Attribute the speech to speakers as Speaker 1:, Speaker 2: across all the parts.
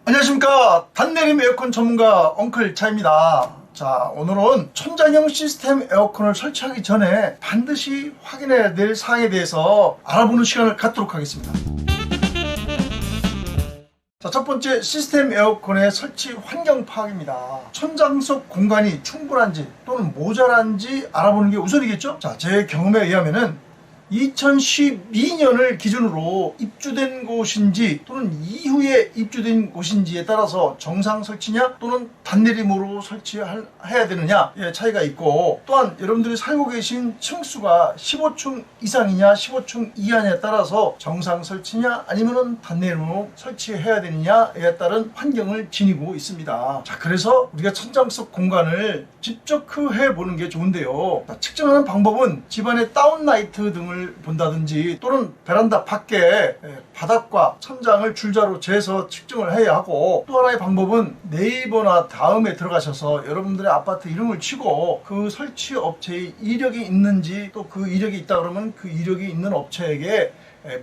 Speaker 1: 안녕하십니까. 단내림 에어컨 전문가 엉클 차입니다. 자, 오늘은 천장형 시스템 에어컨을 설치하기 전에 반드시 확인해야 될 사항에 대해서 알아보는 시간을 갖도록 하겠습니다. 자, 첫 번째 시스템 에어컨의 설치 환경 파악입니다. 천장 속 공간이 충분한지 또는 모자란지 알아보는 게 우선이겠죠. 자, 제 경험에 의하면은 2012년을 기준으로 입주된 곳인지 또는 이후에 입주된 곳인지에 따라서 정상 설치냐 또는 단내림으로 설치해야 되느냐의 차이가 있고, 또한 여러분들이 살고 계신 층수가 15층 이상이냐 15층 이하냐에 따라서 정상 설치냐 아니면 단내림으로 설치해야 되느냐에 따른 환경을 지니고 있습니다. 자, 그래서 우리가 천장 속 공간을 직접 해보는 게 좋은데요. 자, 측정하는 방법은 집안의 다운라이트 등을 본다든지 또는 베란다 밖에 바닥과 천장을 줄자로 재서 측정을 해야 하고, 또 하나의 방법은 네이버나 다음에 들어가셔서 여러분들의 아파트 이름을 치고 그 설치 업체의 이력이 있는지, 또 그 이력이 있다 그러면 그 이력이 있는 업체에게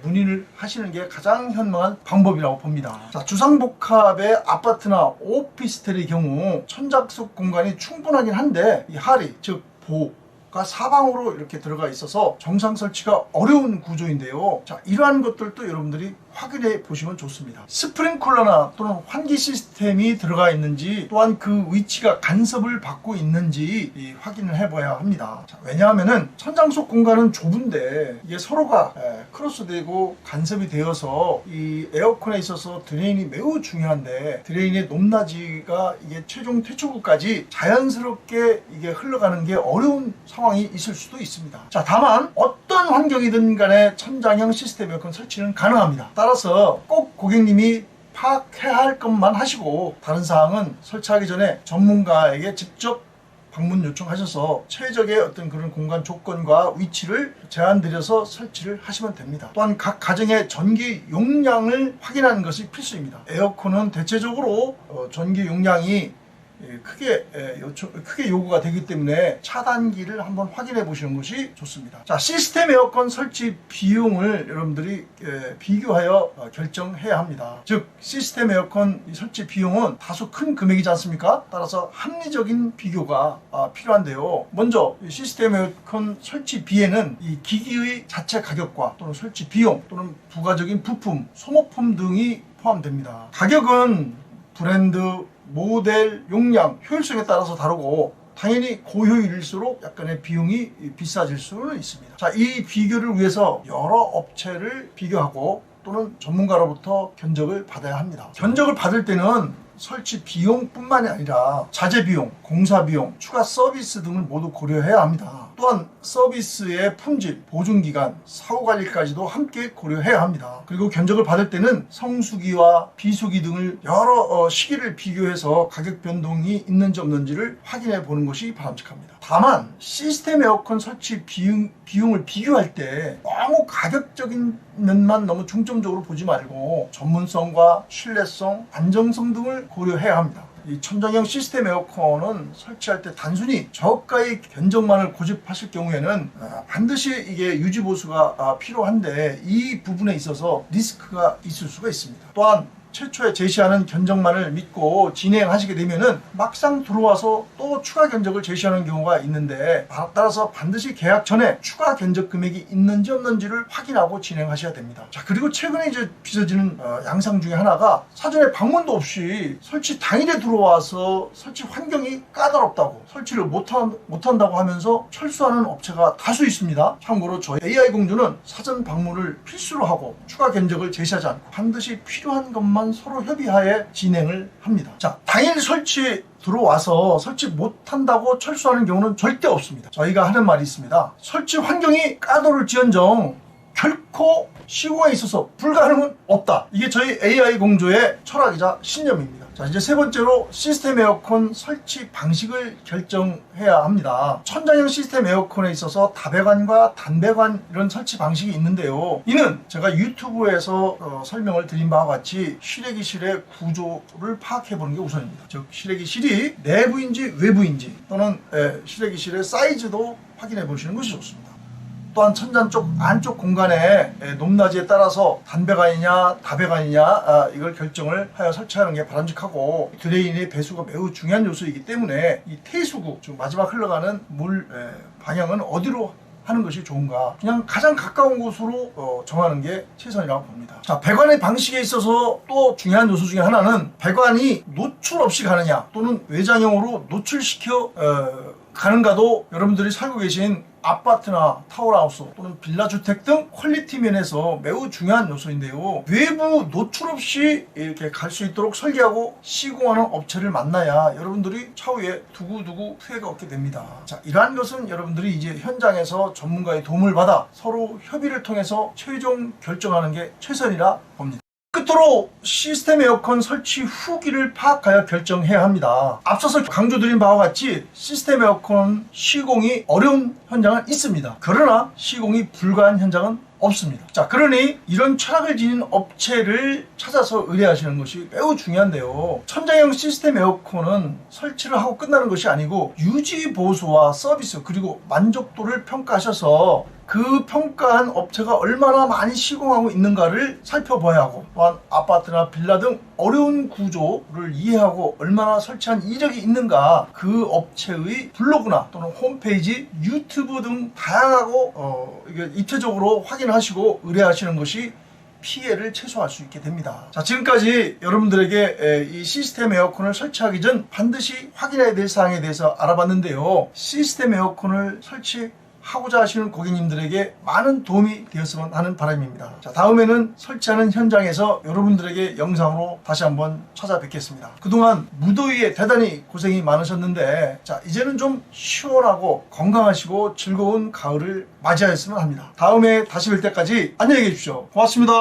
Speaker 1: 문의를 하시는 게 가장 현명한 방법이라고 봅니다. 자, 주상복합의 아파트나 오피스텔의 경우 천장 속 공간이 충분하긴 한데 이 하리, 즉 보가 사방으로 이렇게 들어가 있어서 정상 설치가 어려운 구조인데요. 자, 이러한 것들도 여러분들이 확인해 보시면 좋습니다. 스프링클러나 또는 환기 시스템이 들어가 있는지, 또한 그 위치가 간섭을 받고 있는지 확인을 해봐야 합니다. 자, 왜냐하면은 천장 속 공간은 좁은데 이게 서로가 크로스되고 간섭이 되어서 이 에어컨에 있어서 드레인이 매우 중요한데, 드레인의 높낮이가 이게 최종 퇴출구까지 자연스럽게 이게 흘러가는 게 어려운 상황이 있을 수도 있습니다. 자, 다만 어떤 환경이든 간에 천장형 시스템 에어컨 설치는 가능합니다. 따라서 꼭 고객님이 파악해야 할 것만 하시고 다른 사항은 설치하기 전에 전문가에게 직접 방문 요청하셔서 최적의 어떤 그런 공간 조건과 위치를 제안드려서 설치를 하시면 됩니다. 또한 각 가정의 전기 용량을 확인하는 것이 필수입니다. 에어컨은 대체적으로 전기 용량이 크게 요구가 되기 때문에 차단기를 한번 확인해 보시는 것이 좋습니다. 자, 시스템 에어컨 설치 비용을 여러분들이 비교하여 결정해야 합니다. 즉, 시스템 에어컨 설치 비용은 다소 큰 금액이지 않습니까? 따라서 합리적인 비교가 필요한데요. 먼저 시스템 에어컨 설치비에는 이 기기의 자체 가격과 또는 설치 비용 또는 부가적인 부품, 소모품 등이 포함됩니다. 가격은 브랜드, 모델, 용량, 효율성에 따라서 다르고 당연히 고효율일수록 약간의 비용이 비싸질 수는 있습니다. 자, 이 비교를 위해서 여러 업체를 비교하고 또는 전문가로부터 견적을 받아야 합니다. 견적을 받을 때는 설치 비용뿐만이 아니라 자재 비용, 공사 비용, 추가 서비스 등을 모두 고려해야 합니다. 또한 서비스의 품질, 보증 기간, 사후 관리까지도 함께 고려해야 합니다. 그리고 견적을 받을 때는 성수기와 비수기 등을 여러 시기를 비교해서 가격 변동이 있는지 없는지를 확인해 보는 것이 바람직합니다. 다만 시스템 에어컨 설치 비용을 비교할 때 너무 가격적인 면만 너무 중점적으로 보지 말고 전문성과 신뢰성, 안정성 등을 고려해야 합니다. 이 천장형 시스템 에어컨은 설치할 때 단순히 저가의 견적만을 고집하실 경우에는 반드시 이게 유지보수가 필요한데 이 부분에 있어서 리스크가 있을 수가 있습니다. 또한 최초에 제시하는 견적만을 믿고 진행하시게 되면은 막상 들어와서 또 추가 견적을 제시하는 경우가 있는데, 따라서 반드시 계약 전에 추가 견적 금액이 있는지 없는지를 확인하고 진행하셔야 됩니다. 자, 그리고 최근에 이제 빚어지는 양상 중에 하나가 사전에 방문도 없이 설치 당일에 들어와서 설치 환경이 까다롭다고 설치를 못한다고 하면서 철수하는 업체가 다수 있습니다. 참고로 저희 AI 공주는 사전 방문을 필수로 하고 추가 견적을 제시하지 않고 반드시 필요한 것만 서로 협의하에 진행을 합니다. 자, 당일 설치 들어와서 설치 못한다고 철수하는 경우는 절대 없습니다. 저희가 하는 말이 있습니다. 설치 환경이 까다로울지언정 결코 시공에 있어서 불가능은 없다. 이게 저희 AI 공조의 철학이자 신념입니다. 자, 이제 세 번째로 시스템 에어컨 설치 방식을 결정해야 합니다. 천장형 시스템 에어컨에 있어서 다배관과 단배관 이런 설치 방식이 있는데요. 이는 제가 유튜브에서 설명을 드린 바와 같이 실외기실의 구조를 파악해 보는 게 우선입니다. 즉, 실외기실이 내부인지 외부인지 또는 실외기실의 사이즈도 확인해 보시는 것이 좋습니다. 또한 천장 쪽 안쪽 공간에 높낮이에 따라서 단배관이냐 다배관이냐 이걸 결정을 하여 설치하는 게 바람직하고, 드레인의 배수가 매우 중요한 요소이기 때문에 이 태수구, 즉 마지막 흘러가는 물 방향은 어디로 하는 것이 좋은가, 그냥 가장 가까운 곳으로 정하는 게 최선이라고 봅니다. 자, 배관의 방식에 있어서 또 중요한 요소 중에 하나는 배관이 노출 없이 가느냐 또는 외장형으로 노출시켜 가는가도 여러분들이 살고 계신 아파트나 타워하우스 또는 빌라주택 등 퀄리티 면에서 매우 중요한 요소인데요. 외부 노출 없이 이렇게 갈 수 있도록 설계하고 시공하는 업체를 만나야 여러분들이 차후에 두고두고 피해가 없게 됩니다. 자, 이러한 것은 여러분들이 이제 현장에서 전문가의 도움을 받아 서로 협의를 통해서 최종 결정하는 게 최선이라 봅니다. 끝으로 시스템 에어컨 설치 후기를 파악하여 결정해야 합니다. 앞서서 강조드린 바와 같이 시스템 에어컨 시공이 어려운 현장은 있습니다. 그러나 시공이 불가한 현장은 없습니다. 자, 그러니 이런 철학을 지닌 업체를 찾아서 의뢰하시는 것이 매우 중요한데요. 천장형 시스템 에어컨은 설치를 하고 끝나는 것이 아니고 유지 보수와 서비스 그리고 만족도를 평가하셔서 그 평가한 업체가 얼마나 많이 시공하고 있는가를 살펴봐야 하고, 또한 아파트나 빌라 등 어려운 구조를 이해하고 얼마나 설치한 이력이 있는가 그 업체의 블로그나 또는 홈페이지, 유튜브 등 다양하고 입체적으로 확인하시고 의뢰하시는 것이 피해를 최소화할 수 있게 됩니다. 자, 지금까지 여러분들에게 이 시스템 에어컨을 설치하기 전 반드시 확인해야 될 사항에 대해서 알아봤는데요. 시스템 에어컨을 설치하고자 하시는 고객님들에게 많은 도움이 되었으면 하는 바람입니다. 자, 다음에는 설치하는 현장에서 여러분들에게 영상으로 다시 한번 찾아뵙겠습니다. 그동안 무더위에 대단히 고생이 많으셨는데, 자, 이제는 좀 시원하고 건강하시고 즐거운 가을을 맞이하였으면 합니다. 다음에 다시 뵐 때까지 안녕히 계십시오. 고맙습니다.